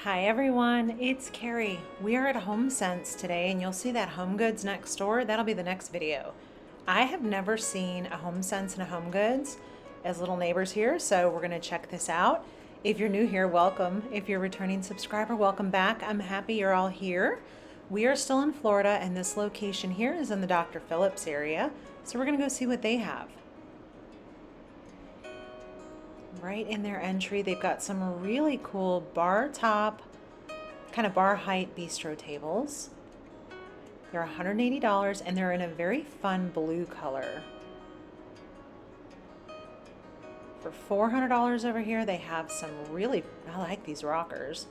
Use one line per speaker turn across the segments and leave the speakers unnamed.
Hi everyone, it's Carrie. We are at HomeSense today and you'll see that Home Goods next door. That'll be the next video. I have never seen a HomeSense and a Home Goods as little neighbors here, so we're gonna check this out. If you're new here, welcome. If you're a returning subscriber, welcome back. I'm happy you're all here. We are still in Florida and this location here is in the Dr. Phillips area. So we're gonna go see what they have. Right in their entry, they've got some really cool bar top, kind of bar height bistro tables. They're $180 and they're in a very fun blue color. For $400 over here, they have some really, I like these rockers.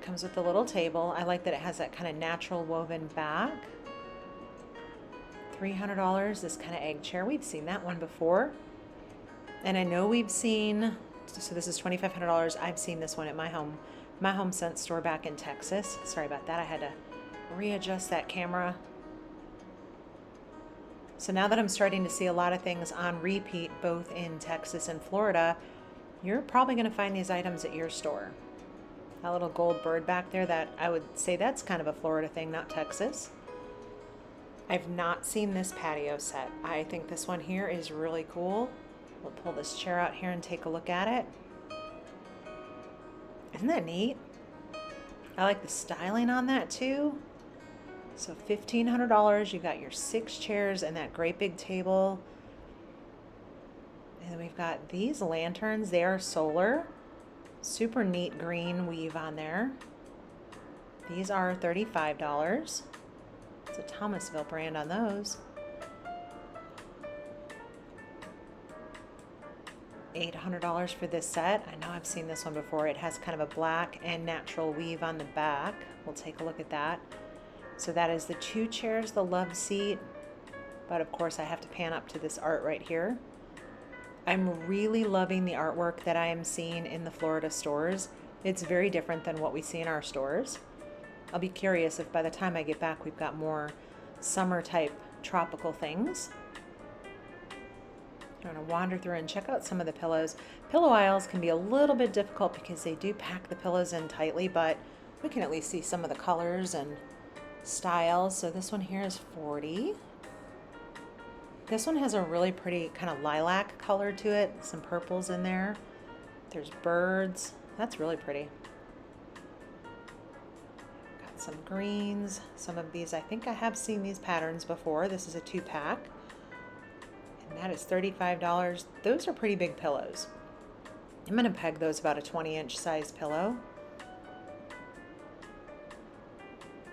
Comes with a little table. I like that it has that kind of natural woven back. $300, this kind of egg chair. We've seen that one before. And I know we've seen, so this is $2,500. I've seen this one at my HomeSense store back in Texas. Sorry about that. I had to readjust that camera. So now that I'm starting to see a lot of things on repeat, both in Texas and Florida, you're probably going to find these items at your store. That little gold bird back there, that I would say that's kind of a Florida thing, not Texas. I've not seen this patio set. I think this one here is really cool. We'll pull this chair out here and take a look at it. Isn't that neat? I like the styling on that too. So $1,500, you got your 6 chairs and that great big table. And then we've got these lanterns. They are solar. Super neat green weave on there. These are $35. It's a Thomasville brand on those. $800 for this set. I know I've seen this one before. It has kind of a black and natural weave on the back. We'll take a look at that. So that is the 2 chairs, the love seat. But of course I have to pan up to this art right here. I'm really loving the artwork that I am seeing in the Florida stores. It's very different than what we see in our stores. I'll be curious if by the time I get back we've got more summer type tropical things. I'm going to wander through and check out some of the pillows. Pillow aisles can be a little bit difficult because they do pack the pillows in tightly, but we can at least see some of the colors and styles. So this one here is $40. This one has a really pretty kind of lilac color to it. Some purples in there. There's birds. That's really pretty. Got some greens. Some of these, I think I have seen these patterns before. This is a 2-pack. And that is $35. Those are pretty big pillows. I'm going to peg those about a 20-inch size pillow.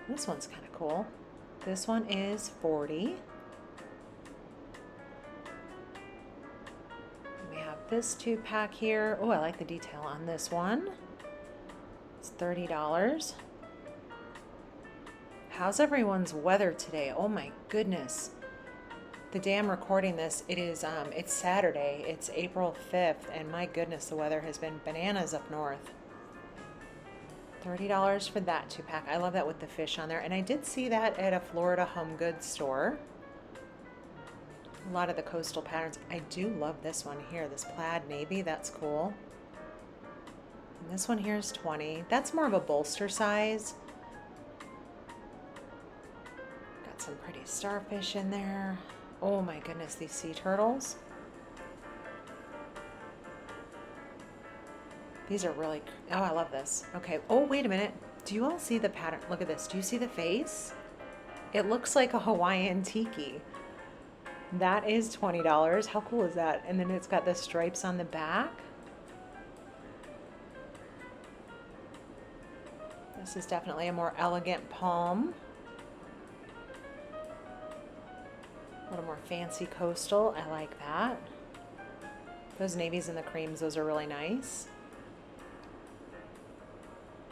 This one's kind of cool. This one is $40. We have this 2-pack here. Oh, I like the detail on this one. It's $30. How's everyone's weather today? Oh my goodness. The day I'm recording this, it's Saturday. It's April 5th, and my goodness, the weather has been bananas up north. $30 for that 2-pack. I love that with the fish on there, and I did see that at a Florida home goods store. A lot of the coastal patterns. I do love this one here, this plaid navy. That's cool. And this one here is $20. That's more of a bolster size. Got some pretty starfish in there. Oh my goodness, these sea turtles. These are really, oh, I love this. Okay, oh, wait a minute. Do you all see the pattern? Look at this. Do you see the face? It looks like a Hawaiian tiki. That is $20. How cool is that? And then it's got the stripes on the back. This is definitely a more elegant palm. A little more fancy coastal. I like that. Those navies and the creams, those are really nice.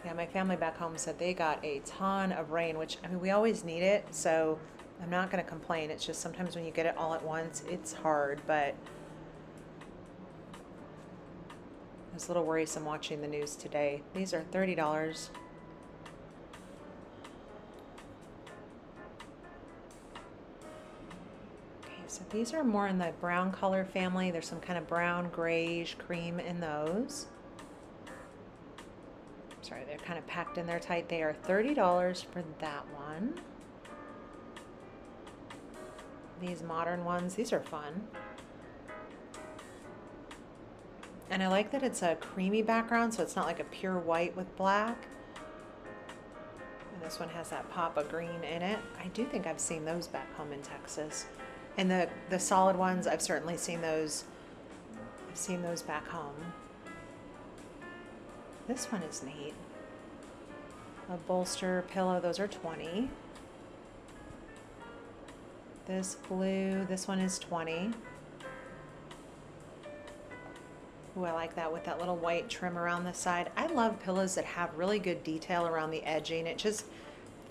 Yeah, my family back home said they got a ton of rain, which, I mean, we always need it, so I'm not going to complain. It's just sometimes when you get it all at once, it's hard, but I was a little worrisome watching the news today. These are $30. So these are more in the brown color family. There's some kind of brown, grayish, cream in those. Sorry, they're kind of packed in there tight. They are $30 for that one. These modern ones, these are fun. And I like that it's a creamy background, so it's not like a pure white with black. And this one has that pop of green in it. I do think I've seen those back home in Texas. And the solid ones, I've certainly seen those. I've seen those back home. This one is neat. A bolster pillow, those are 20. This blue, this one is 20. Ooh, I like that with that little white trim around the side. I love pillows that have really good detail around the edging. It just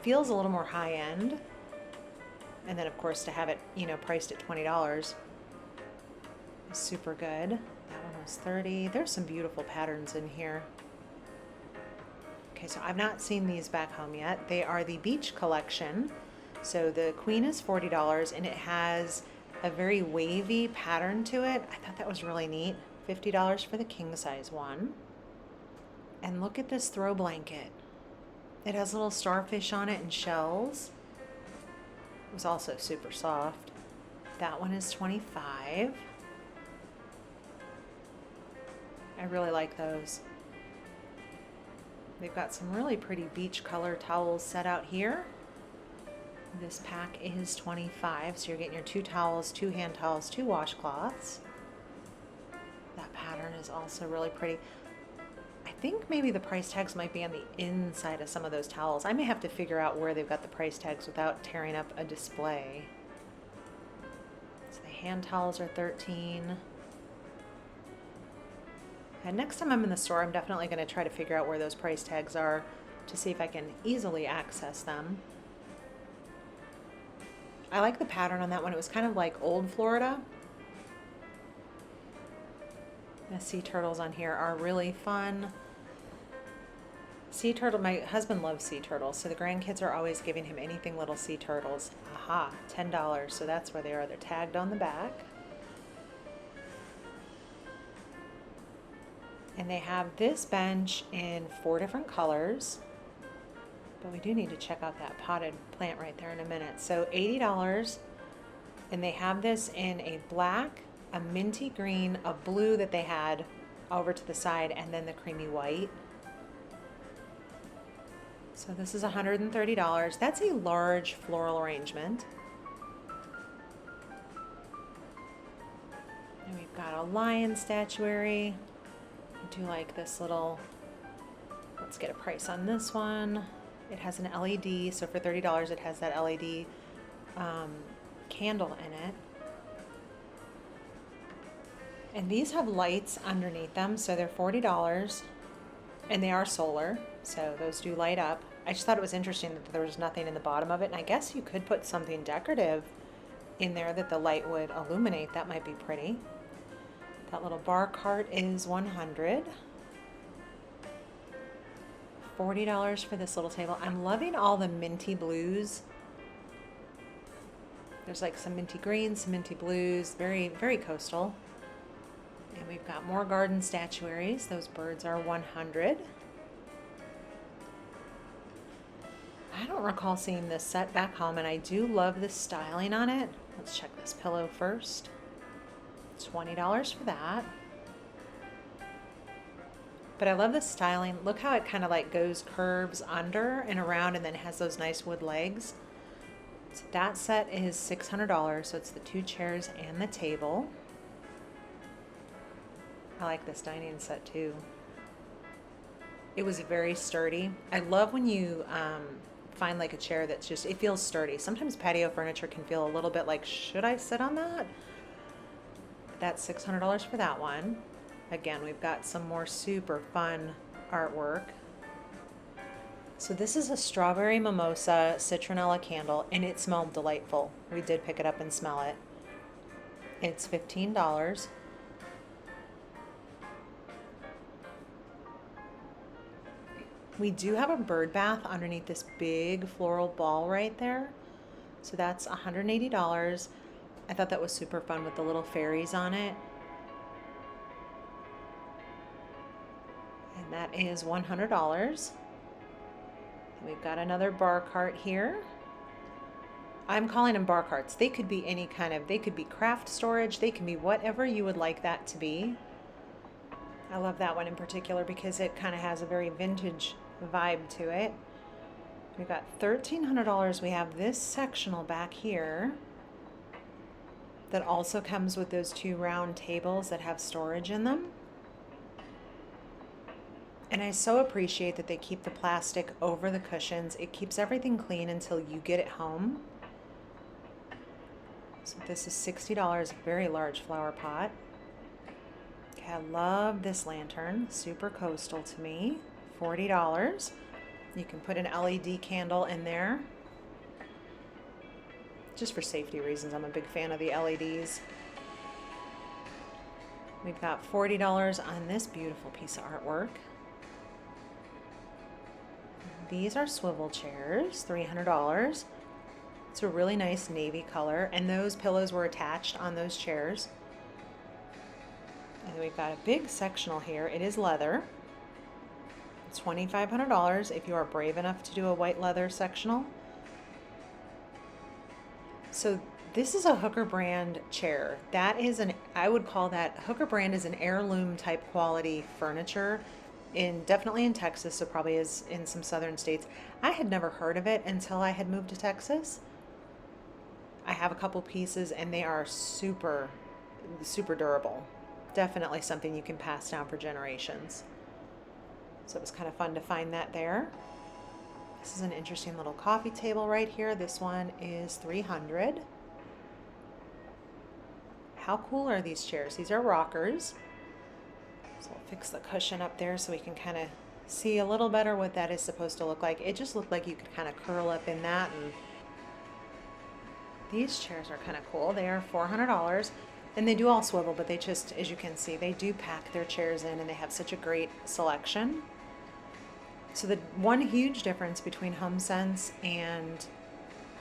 feels a little more high end. And then of course to have it, you know, priced at $20 is super good. That one was 30. There's some beautiful patterns in here. Okay, so I've not seen these back home yet. They are the Beach Collection. So the queen is $40 and it has a very wavy pattern to it. I thought that was really neat. $50 for the king size one. And look at this throw blanket. It has little starfish on it and shells. It was also super soft. That one is $25. I really like those. They've got some really pretty beach color towels set out here. This pack is $25, so you're getting your 2 towels, 2 hand towels, 2 washcloths. That pattern is also really pretty. I think maybe the price tags might be on the inside of some of those towels. I may have to figure out where they've got the price tags without tearing up a display. So the hand towels are $13. And next time I'm in the store, I'm definitely going to try to figure out where those price tags are to see if I can easily access them. I like the pattern on that one. It was kind of like old Florida. The sea turtles on here are really fun. Sea turtle, my husband loves sea turtles, so the grandkids are always giving him anything little sea turtles. Aha, $10, so that's where they are. They're tagged on the back. And they have this bench in 4 different colors. But we do need to check out that potted plant right there in a minute. So $80, and they have this in a black, a minty green, a blue that they had over to the side, and then the creamy white. So this is $130. That's a large floral arrangement. And we've got a lion statuary. I do like this little, let's get a price on this one. It has an LED, so for $30 it has that LED candle in it. And these have lights underneath them, so they're $40, and they are solar, so those do light up. I just thought it was interesting that there was nothing in the bottom of it, and I guess you could put something decorative in there that the light would illuminate. That might be pretty. That little bar cart is $100. $40 for this little table. I'm loving all the minty blues. There's like some minty greens, some minty blues, very, very coastal. And we've got more garden statuaries. Those birds are $100. I don't recall seeing this set back home, and I do love the styling on it. Let's check this pillow first. $20 for that. But I love the styling. Look how it kind of like goes curves under and around and then has those nice wood legs. So that set is $600, so it's the 2 chairs and the table. I like this dining set too. It was very sturdy. I love when you find like a chair that's just, it feels sturdy. Sometimes patio furniture can feel a little bit like, should I sit on that? That's $600 for that one. Again, we've got some more super fun artwork. So this is a strawberry mimosa citronella candle, and it smelled delightful. We did pick it up and smell it. It's $15. We do have a bird bath underneath this big floral ball right there. So that's $180. I thought that was super fun with the little fairies on it. And That is $100. We've got another bar cart here. I'm calling them bar carts. They could be any kind of, they could be craft storage. They can be whatever you would like that to be. I love that one in particular because it kind of has a very vintage vibe to it. We've got $1,300. We have this sectional back here that also comes with those two round tables that have storage in them. And I so appreciate that they keep the plastic over the cushions. It keeps everything clean until you get it home. So this is $60, a very large flower pot. Okay, I love this lantern, super coastal to me, $40. You can put an LED candle in there. Just for safety reasons, I'm a big fan of the LEDs. We've got $40 on this beautiful piece of artwork. These are swivel chairs, $300. It's a really nice navy color, and those pillows were attached on those chairs. And we've got a big sectional here. It is leather. It's $2,500 if you are brave enough to do a white leather sectional. So this is a Hooker brand chair. That is I would call that, Hooker brand is an heirloom type quality furniture. Definitely in Texas, so probably is in some southern states. I had never heard of it until I had moved to Texas. I have a couple pieces and they are super, super durable. Definitely something you can pass down for generations. So it was kind of fun to find that there. This is an interesting little coffee table right here. This one is $300. How cool are these chairs? These are rockers. So I'll fix the cushion up there so we can kind of see a little better what that is supposed to look like. It just looked like you could kind of curl up in that, and these chairs are kind of cool. They are $400, and they do all swivel, but they just, as you can see, they do pack their chairs in, and they have such a great selection. So the one huge difference between HomeSense and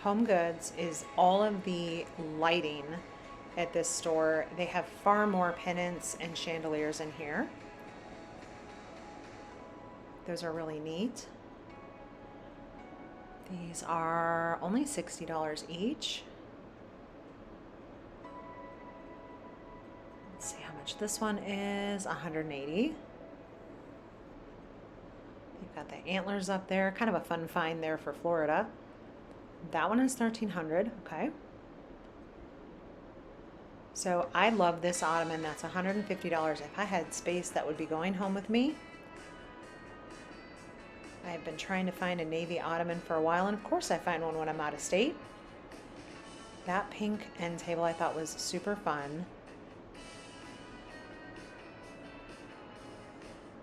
Home Goods is all of the lighting at this store. They have far more pendants and chandeliers in here. Those are really neat. These are only $60 each. Let's see how much this one is. $180. You've got the antlers up there. Kind of a fun find there for Florida. That one is $1,300. Okay. So I love this ottoman. That's $150. If I had space, that would be going home with me. I've been trying to find a navy ottoman for a while, and of course I find one when I'm out of state. That pink end table I thought was super fun.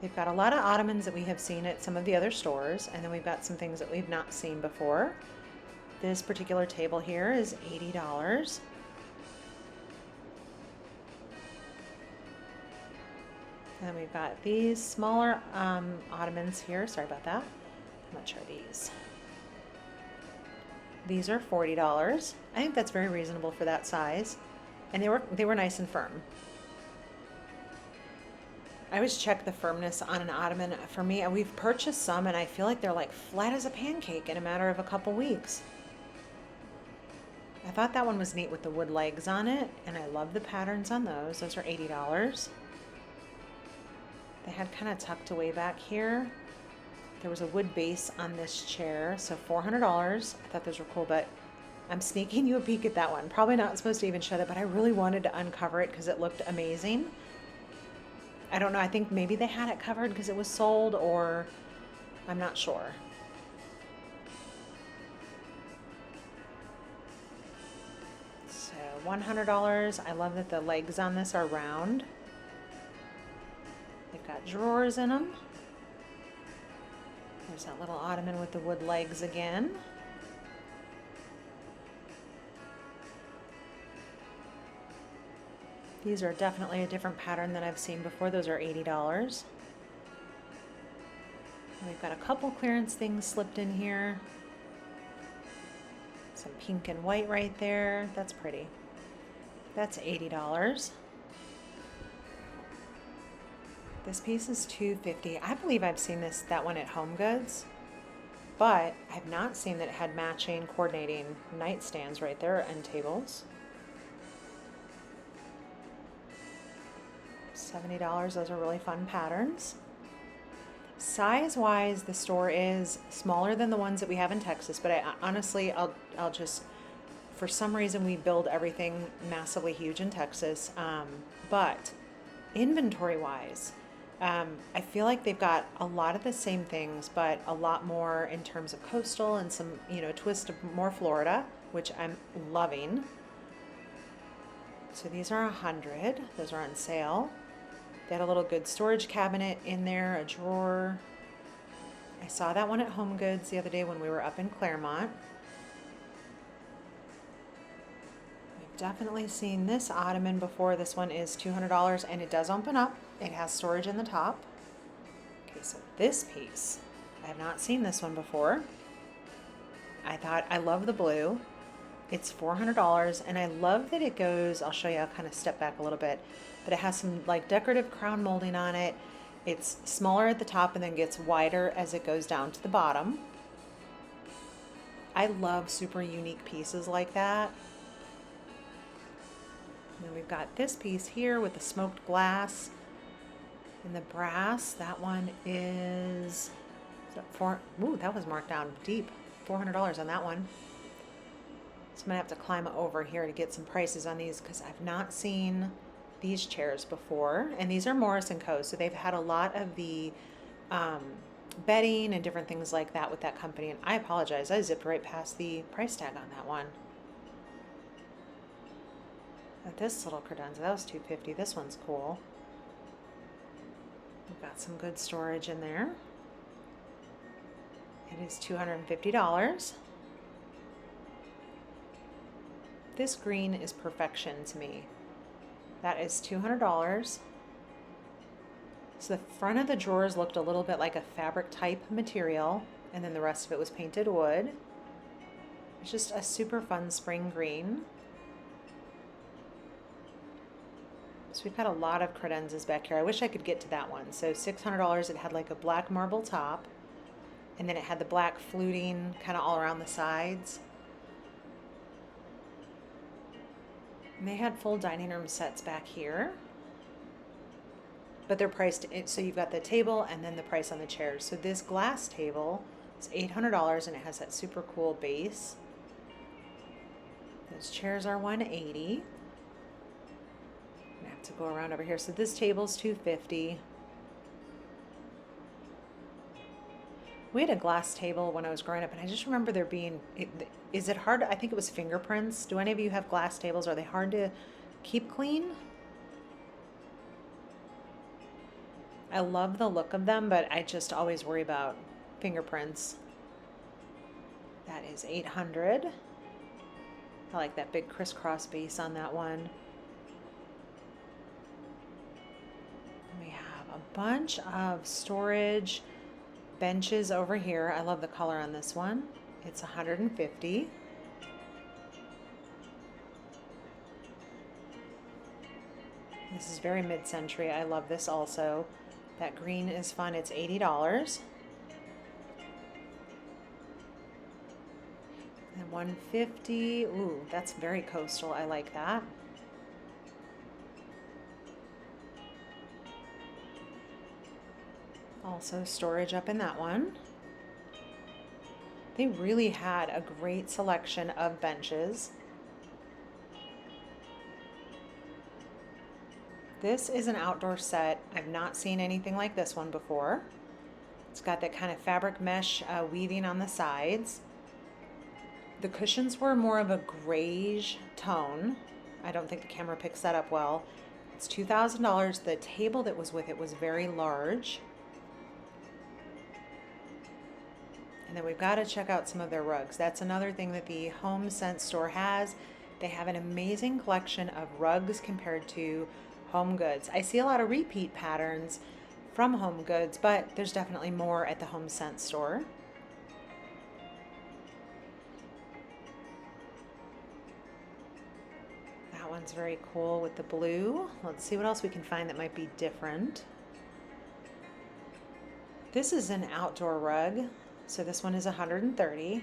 We've got a lot of ottomans that we have seen at some of the other stores, and then we've got some things that we've not seen before. This particular table here is $80. And we've got these smaller ottomans here. Sorry about that. How much are these? These are $40. I think that's very reasonable for that size. And they were nice and firm. I always check the firmness on an ottoman. For me, we've purchased some and I feel like they're like flat as a pancake in a matter of a couple weeks. I thought that one was neat with the wood legs on it, and I love the patterns on those. Those are $80. They had kind of tucked away back here. There was a wood base on this chair, so $400. I thought those were cool, but I'm sneaking you a peek at that one. Probably not supposed to even show that, but I really wanted to uncover it because it looked amazing. I don't know, I think maybe they had it covered because it was sold, or I'm not sure. So $100. I love that the legs on this are round. They've got drawers in them. There's that little ottoman with the wood legs again. These are definitely a different pattern than I've seen before. Those are $80. We've got a couple clearance things slipped in here. Some pink and white right there. That's pretty. That's $80. This piece is $2.50. I believe I've seen that one at HomeGoods, but I've not seen that it had matching coordinating nightstands right there, end tables. $70. Those are really fun patterns. Size-wise, the store is smaller than the ones that we have in Texas, but honestly, I'll just, for some reason, we build everything massively huge in Texas. But inventory-wise, I feel like they've got a lot of the same things, but a lot more in terms of coastal and some, twist of more Florida, which I'm loving. So these are 100. Those are on sale. They had a little good storage cabinet in there, a drawer. I saw that one at HomeGoods the other day when we were up in Claremont. I've definitely seen this ottoman before. This one is $200 and it does open up. It has storage in the top. Okay, so this piece, I have not seen this one before. I love the blue. It's $400 and I love that it goes, I'll show you, I'll kind of step back a little bit, but it has some like decorative crown molding on it. It's smaller at the top and then gets wider as it goes down to the bottom. I love super unique pieces like that. And then we've got this piece here with the smoked glass and the brass. That one is that ooh, that was marked down deep. $400 on that one. So I'm gonna have to climb over here to get some prices on these because I've not seen these chairs before. And these are Morris & Co. So they've had a lot of the bedding and different things like that with that company. And I apologize, I zipped right past the price tag on that one. But this little credenza, that was $2.50. This one's cool. We've got some good storage in there. It is $250. This green is perfection to me. That is $200. So the front of the drawers looked a little bit like a fabric type material, and then the rest of it was painted wood. It's just a super fun spring green. So we've got a lot of credenzas back here. I wish I could get to that one. So $600, it had like a black marble top, and then it had the black fluting kind of all around the sides. And they had full dining room sets back here. But they're priced, so you've got the table and then the price on the chairs. So this glass table is $800 and it has that super cool base. Those chairs are $180. I have to go around over here. So this table's $250. We had a glass table when I was growing up, and I just remember there being, is it hard? I think it was fingerprints. Do any of you have glass tables? Are they hard to keep clean? I love the look of them, but I just always worry about fingerprints. That is $800. I like that big crisscross base on that one. We have a bunch of storage benches over here. I love the color on this one. It's $150. This is very mid-century. I love this also. That green is fun. It's $80. And $150. Ooh, that's very coastal. I like that. Also storage up in that one. They really had a great selection of benches. This is an outdoor set. I've not seen anything like this one before. It's got that kind of fabric mesh weaving on the sides. The cushions were more of a grayish tone. I don't think the camera picks that up well. It's $2,000. The table that was with it was very large. And then we've got to check out some of their rugs. That's another thing that the HomeSense store has. They have an amazing collection of rugs compared to HomeGoods. I see a lot of repeat patterns from HomeGoods, but there's definitely more at the HomeSense store. That one's very cool with the blue. Let's see what else we can find that might be different. This is an outdoor rug. So this one is 130.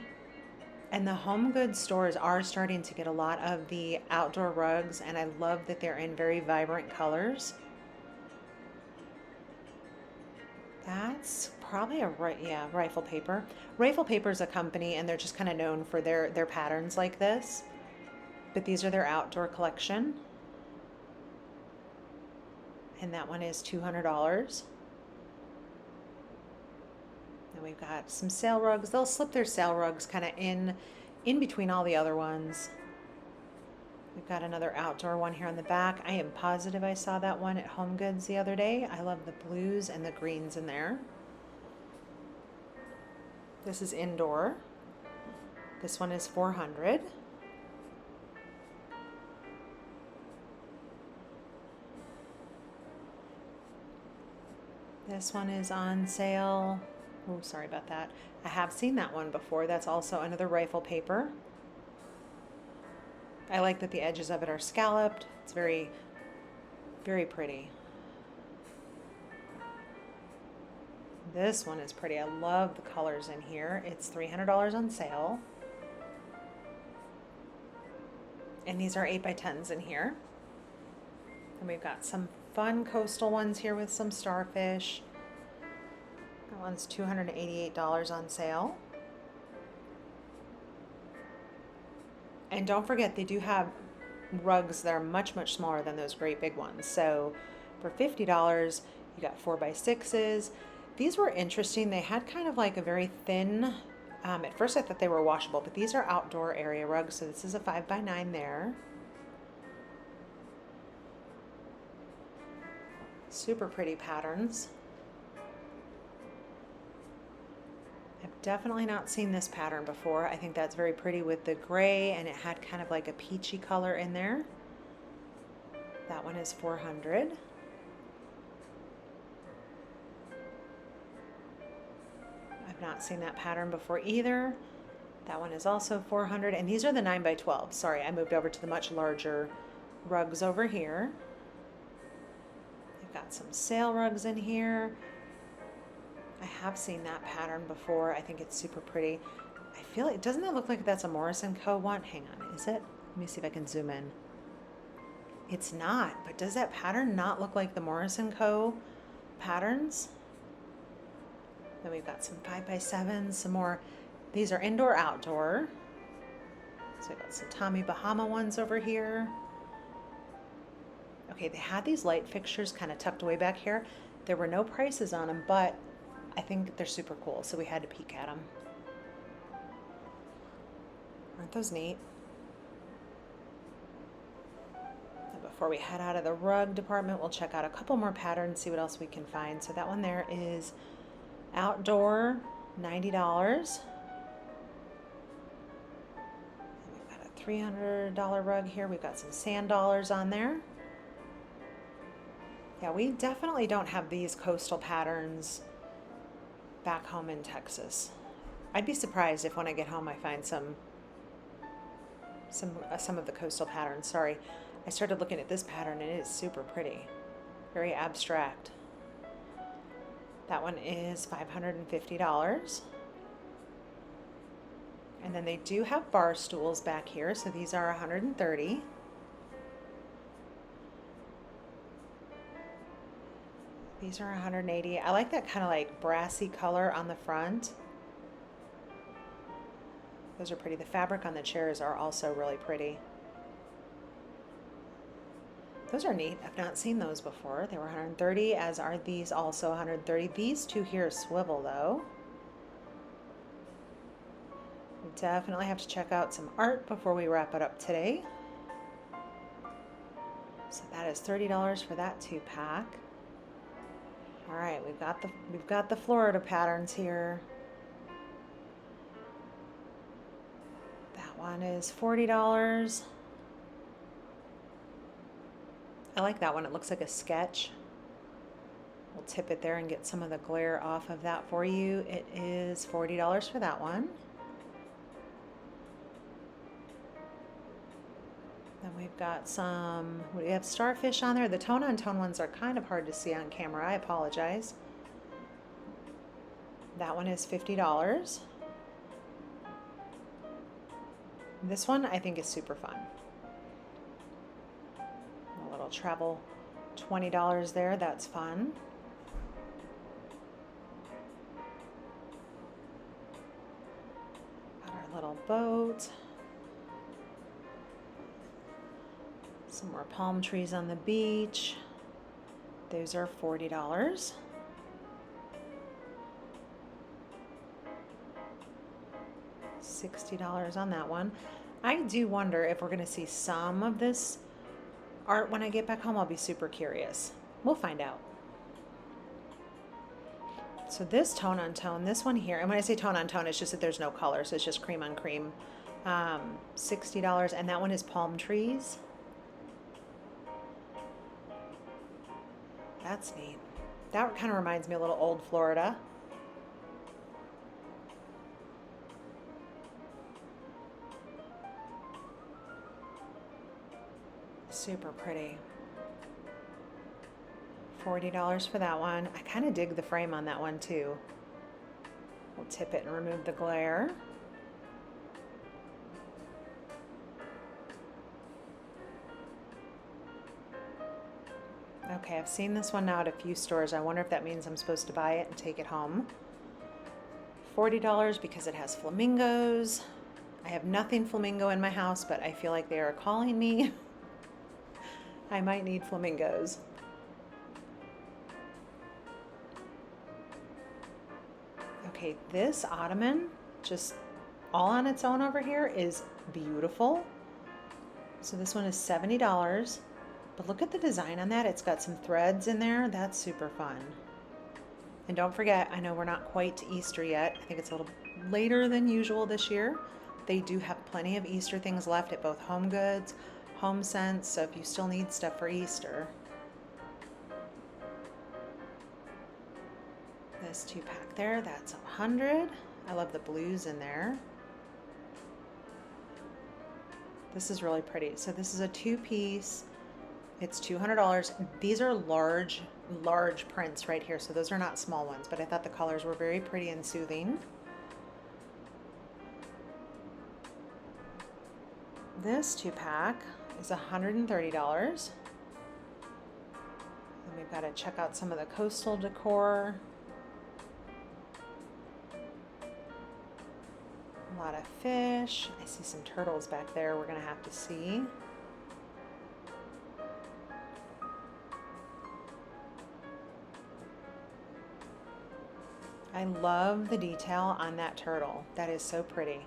And the home goods stores are starting to get a lot of the outdoor rugs, and I love that they're in very vibrant colors. That's probably yeah, Rifle Paper. Rifle Paper is a company, and they're just kind of known for their patterns like this. But these are their outdoor collection. And that one is $200. And we've got some sale rugs. They'll slip their sale rugs kind of in between all the other ones. We've got another outdoor one here on the back. I am positive I saw that one at Home Goods the other day. I love the blues and the greens in there. This is indoor. This one is $400. This one is on sale. Oh, sorry about that. I have seen that one before. That's also another Rifle Paper. I like that the edges of it are scalloped. It's very, very pretty. This one is pretty. I love the colors in here. It's $300 on sale. And these are 8x10s in here. And we've got some fun coastal ones here with some starfish. That one's $288 on sale. And don't forget, they do have rugs that are much, much smaller than those great big ones. So for $50, you got 4x6s. These were interesting. They had kind of like a very thin, at first I thought they were washable, but these are outdoor area rugs. So this is a 5x9 there. Super pretty patterns. I've definitely not seen this pattern before. I think that's very pretty with the gray, and it had kind of like a peachy color in there. That one is $400. I've not seen that pattern before either. That one is also $400, and these are the 9x12. Sorry, I moved over to the much larger rugs over here. I've got some sale rugs in here. I have seen that pattern before. I think it's super pretty. I feel like, doesn't that look like that's a Morris & Co. one? Hang on, is it? Let me see if I can zoom in. It's not, but does that pattern not look like the Morris & Co. patterns? Then we've got some 5x7s, some more. These are indoor outdoor. So we've got some Tommy Bahama ones over here. Okay, they had these light fixtures kind of tucked away back here. There were no prices on them, but I think they're super cool, so we had to peek at them. Aren't those neat? And before we head out of the rug department, we'll check out a couple more patterns, see what else we can find. So that one there is outdoor, $90. And we've got a $300 rug here. We've got some sand dollars on there. Yeah, we definitely don't have these coastal patterns back home in Texas. I'd be surprised if when I get home I find some of the coastal patterns. Sorry, I started looking at this pattern and it is super pretty, very abstract. That one is $550. And then they do have bar stools back here, so these are $130. These are $180. I like that kind of like brassy color on the front. Those are pretty. The fabric on the chairs are also really pretty. Those are neat. I've not seen those before. They were $130, as are these also $130. These two here swivel though. We definitely have to check out some art before we wrap it up today. So that is $30 for that 2-pack. All right, we've got the Florida patterns here. That one is $40. I like that one. It looks like a sketch. We'll tip it there and get some of the glare off of that for you. It is $40 for that one. Then we've got some, we have starfish on there. The tone-on-tone ones are kind of hard to see on camera. I apologize. That one is $50. This one I think is super fun. A little travel, $20 there, that's fun. Got our little boat. Some more palm trees on the beach. Those are $40. $60 on that one. I do wonder if we're going to see some of this art when I get back home. I'll be super curious. We'll find out. So this tone on tone, this one here, and when I say tone on tone, it's just that there's no color, so it's just cream on cream. $60, and that one is palm trees. That's neat. That kind of reminds me a little old Florida. Super pretty. $40 for that one. I kind of dig the frame on that one too. We'll tip it and remove the glare. Okay, I've seen this one now at a few stores. I wonder if that means I'm supposed to buy it and take it home. $40 because it has flamingos. I have nothing flamingo in my house, but I feel like they are calling me. I might need flamingos. Okay, this ottoman, just all on its own over here, is beautiful. So this one is $70, but look at the design on that. It's got some threads in there. That's super fun. And don't forget, I know we're not quite to Easter yet. I think it's a little later than usual this year. They do have plenty of Easter things left at both HomeGoods, HomeSense, so if you still need stuff for Easter. This 2-pack there, that's $100. I love the blues in there. This is really pretty. So this is a 2-piece. It's $200. These are large prints right here, so those are not small ones, but I thought the colors were very pretty and soothing. This 2-pack is $130. And we've got to check out some of the coastal decor. A lot of fish. I see some turtles back there we're going to have to see. I love the detail on that turtle. That is so pretty.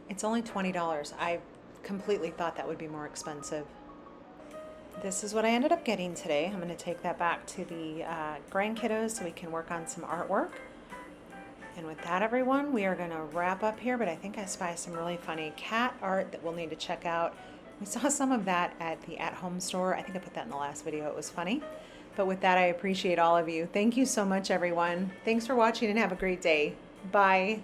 It's only $20. I completely thought that would be more expensive. This is what I ended up getting today. I'm going to take that back to the grandkiddos so we can work on some artwork. And with that, everyone, we are going to wrap up here, but I think I spy some really funny cat art that we'll need to check out. We saw some of that at the at-home store. I think I put that in the last video. It was funny. But with that, I appreciate all of you. Thank you so much, everyone. Thanks for watching and have a great day. Bye.